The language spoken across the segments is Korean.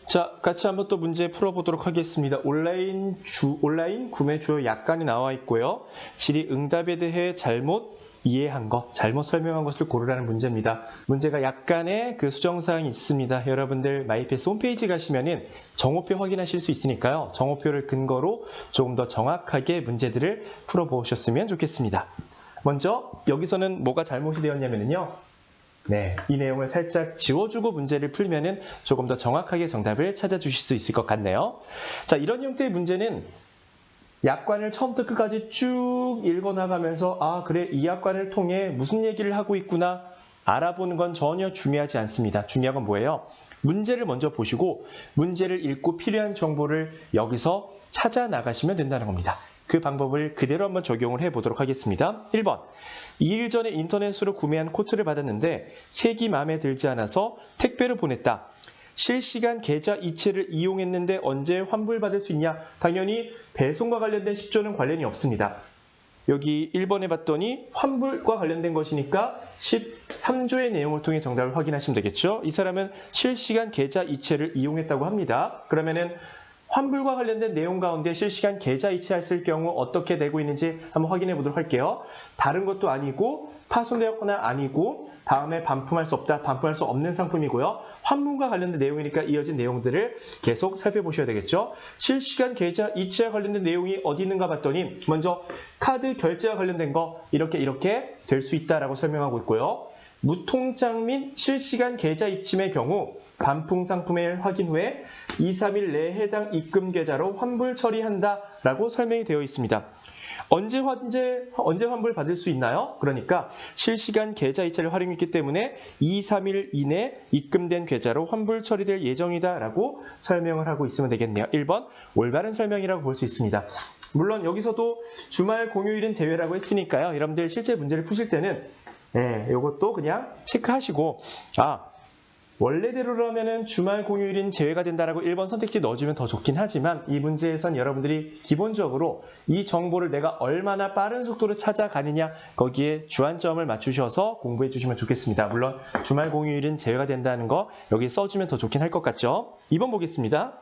자, 같이 한번 또 문제 풀어보도록 하겠습니다. 온라인 구매 주요 약관이 나와 있고요. 질의 응답에 대해 잘못 이해한 것, 잘못 설명한 것을 고르라는 문제입니다. 문제가 약간의 그 수정사항이 있습니다. 여러분들 마이패스 홈페이지 가시면은 정오표 확인하실 수 있으니까요. 정오표를 근거로 조금 더 정확하게 문제들을 풀어보셨으면 좋겠습니다. 먼저 여기서는 뭐가 잘못이 되었냐면요. 네, 이 내용을 살짝 지워주고 문제를 풀면은 조금 더 정확하게 정답을 찾아주실 수 있을 것 같네요. 자, 이런 형태의 문제는 약관을 처음부터 끝까지 쭉 읽어나가면서 아, 그래, 이 약관을 통해 무슨 얘기를 하고 있구나 알아보는 건 전혀 중요하지 않습니다. 중요한 건 뭐예요? 문제를 먼저 보시고 문제를 읽고 필요한 정보를 여기서 찾아 나가시면 된다는 겁니다. 그 방법을 그대로 한번 적용을 해보도록 하겠습니다. 1번, 2일 전에 인터넷으로 구매한 코트를 받았는데 색이 마음에 들지 않아서 택배로 보냈다. 실시간 계좌 이체를 이용했는데 언제 환불받을 수 있냐? 당연히 배송과 관련된 10조는 관련이 없습니다. 여기 1번에 봤더니 환불과 관련된 것이니까 13조의 내용을 통해 정답을 확인하시면 되겠죠. 이 사람은 실시간 계좌 이체를 이용했다고 합니다. 그러면은 환불과 관련된 내용 가운데 실시간 계좌 이체했을 경우 어떻게 되고 있는지 한번 확인해 보도록 할게요. 다른 것도 아니고 파손되었거나 아니고 다음에 반품할 수 없다, 반품할 수 없는 상품이고요. 환불과 관련된 내용이니까 이어진 내용들을 계속 살펴보셔야 되겠죠. 실시간 계좌 이체와 관련된 내용이 어디 있는가 봤더니 먼저 카드 결제와 관련된 거 이렇게 될 수 있다라고 설명하고 있고요. 무통장 및 실시간 계좌 이침의 경우 반품 상품의 확인 후에 2, 3일 내에 해당 입금 계좌로 환불 처리한다라고 설명이 되어 있습니다. 언제 환불 받을 수 있나요? 그러니까 실시간 계좌 이체를 활용했기 때문에 2, 3일 이내 입금된 계좌로 환불 처리될 예정이다라고 설명을 하고 있으면 되겠네요. 1번 올바른 설명이라고 볼 수 있습니다. 물론 여기서도 주말 공휴일은 제외라고 했으니까요. 여러분들 실제 문제를 푸실 때는 이것도 그냥 체크하시고 원래대로라면은 주말 공휴일은 제외가 된다라고 1번 선택지 넣어주면 더 좋긴 하지만 이 문제에선 여러분들이 기본적으로 이 정보를 내가 얼마나 빠른 속도로 찾아가느냐 거기에 주안점을 맞추셔서 공부해 주시면 좋겠습니다. 물론 주말 공휴일은 제외가 된다는 거 여기 써주면 더 좋긴 할 것 같죠? 2번 보겠습니다.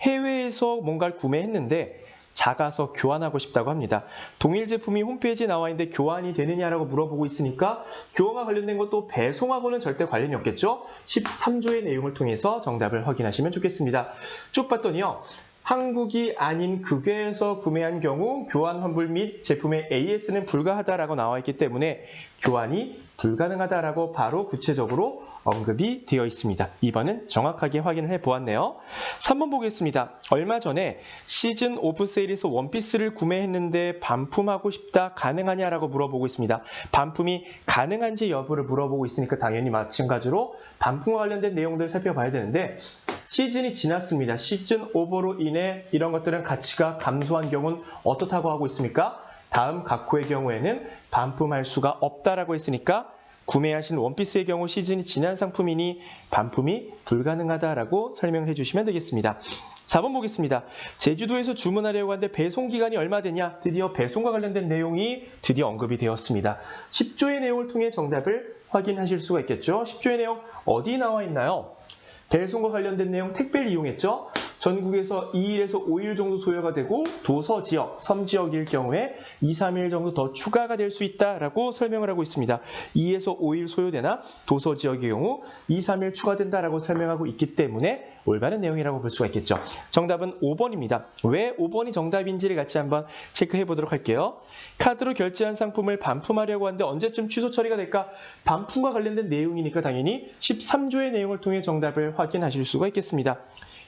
해외에서 뭔가를 구매했는데 작아서 교환하고 싶다고 합니다. 동일 제품이 홈페이지에 나와 있는데 교환이 되느냐라고 물어보고 있으니까 교환과 관련된 것도 배송하고는 절대 관련이 없겠죠? 13조의 내용을 통해서 정답을 확인하시면 좋겠습니다. 쭉 봤더니요. 한국이 아닌 국외에서 구매한 경우 교환 환불 및 제품의 AS는 불가하다라고 나와 있기 때문에 교환이 불가능하다라고 바로 구체적으로 언급이 되어 있습니다. 2번은 정확하게 확인을 해보았네요. 3번 보겠습니다. 얼마 전에 시즌 오브 세일에서 원피스를 구매했는데 반품하고 싶다 가능하냐라고 물어보고 있습니다. 반품이 가능한지 여부를 물어보고 있으니까 당연히 마찬가지로 반품과 관련된 내용들을 살펴봐야 되는데 시즌이 지났습니다. 시즌 오버로 인해 이런 것들은 가치가 감소한 경우는 어떻다고 하고 있습니까? 다음 각호의 경우에는 반품할 수가 없다라고 했으니까 구매하신 원피스의 경우 시즌이 지난 상품이니 반품이 불가능하다라고 설명을 해주시면 되겠습니다. 4번 보겠습니다. 제주도에서 주문하려고 하는데 배송 기간이 얼마 되냐? 드디어 배송과 관련된 내용이 드디어 언급이 되었습니다. 10조의 내용을 통해 정답을 확인하실 수가 있겠죠. 10조의 내용 어디 나와 있나요? 배송과 관련된 내용 택배를 이용했죠. 전국에서 2일에서 5일 정도 소요가 되고 도서 지역, 섬 지역일 경우에 2, 3일 정도 더 추가가 될 수 있다라고 설명을 하고 있습니다. 2에서 5일 소요되나 도서 지역의 경우 2, 3일 추가된다라고 설명하고 있기 때문에 올바른 내용이라고 볼 수가 있겠죠. 정답은 5번입니다. 왜 5번이 정답인지를 같이 한번 체크해 보도록 할게요. 카드로 결제한 상품을 반품하려고 하는데 언제쯤 취소 처리가 될까? 반품과 관련된 내용이니까 당연히 13조의 내용을 통해 정답을 확인하실 수가 있겠습니다.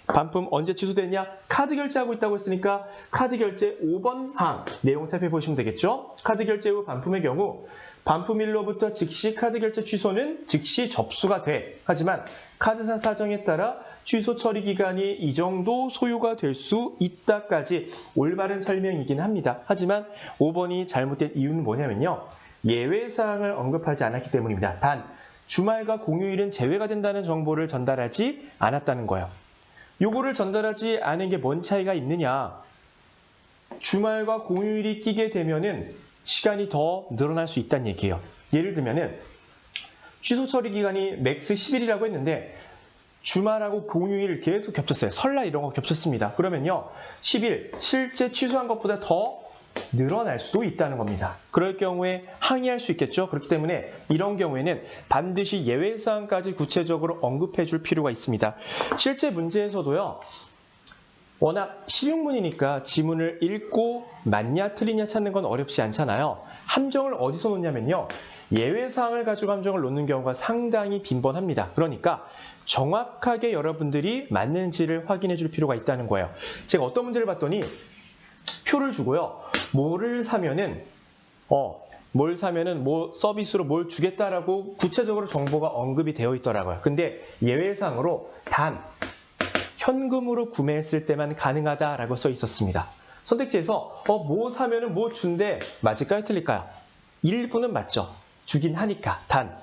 반품 언제 취소됐냐? 카드 결제하고 있다고 했으니까 카드 결제 5번 항 내용 살펴보시면 되겠죠? 카드 결제 후 반품의 경우 반품일로부터 즉시 카드 결제 취소는 즉시 접수가 돼. 하지만 카드사 사정에 따라 취소 처리 기간이 이 정도 소요가 될 수 있다까지 올바른 설명이긴 합니다. 하지만 5번이 잘못된 이유는 뭐냐면요. 예외사항을 언급하지 않았기 때문입니다. 단 주말과 공휴일은 제외가 된다는 정보를 전달하지 않았다는 거예요. 요거를 전달하지 않은 게 뭔 차이가 있느냐? 주말과 공휴일이 끼게 되면은 시간이 더 늘어날 수 있다는 얘기예요. 예를 들면은 취소 처리 기간이 맥스 10일이라고 했는데 주말하고 공휴일 계속 겹쳤어요. 설날 이런 거 겹쳤습니다. 그러면요. 10일 실제 취소한 것보다 더 늘어날 수도 있다는 겁니다. 그럴 경우에 항의할 수 있겠죠. 그렇기 때문에 이런 경우에는 반드시 예외사항까지 구체적으로 언급해 줄 필요가 있습니다. 실제 문제에서도요. 워낙 실용문이니까 지문을 읽고 맞냐 틀리냐 찾는 건 어렵지 않잖아요. 함정을 어디서 놓냐면요. 예외사항을 가지고 함정을 놓는 경우가 상당히 빈번합니다. 그러니까 정확하게 여러분들이 맞는지를 확인해 줄 필요가 있다는 거예요. 제가 어떤 문제를 봤더니 표를 주고요. 뭘 사면은 뭐 서비스로 뭘 주겠다라고 구체적으로 정보가 언급이 되어 있더라고요. 근데 예외사항으로 단 현금으로 구매했을 때만 가능하다라고 써 있었습니다. 선택지에서 뭐 사면은 뭐 준대 맞을까요? 틀릴까요? 일부는 맞죠. 주긴 하니까. 단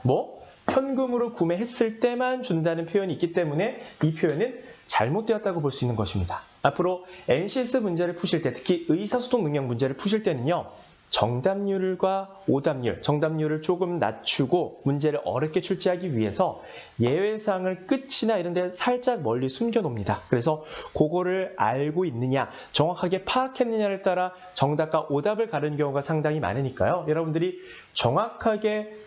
현금으로 구매했을 때만 준다는 표현이 있기 때문에 이 표현은 잘못되었다고 볼 수 있는 것입니다. 앞으로 NCS 문제를 푸실 때, 특히 의사소통 능력 문제를 푸실 때는요. 정답률과 오답률, 정답률을 조금 낮추고 문제를 어렵게 출제하기 위해서 예외사항을 끝이나 이런 데 살짝 멀리 숨겨놓습니다. 그래서 그거를 알고 있느냐, 정확하게 파악했느냐를 따라 정답과 오답을 가르는 경우가 상당히 많으니까요. 여러분들이 정확하게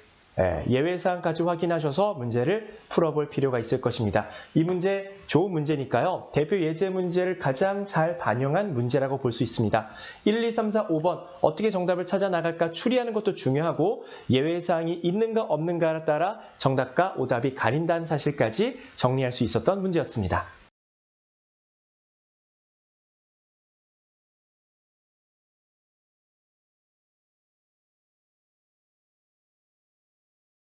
예외사항까지 확인하셔서 문제를 풀어볼 필요가 있을 것입니다. 이 문제 좋은 문제니까요. 대표 예제 문제를 가장 잘 반영한 문제라고 볼 수 있습니다. 1, 2, 3, 4, 5번 어떻게 정답을 찾아 나갈까 추리하는 것도 중요하고 예외사항이 있는가 없는가에 따라 정답과 오답이 가린다는 사실까지 정리할 수 있었던 문제였습니다.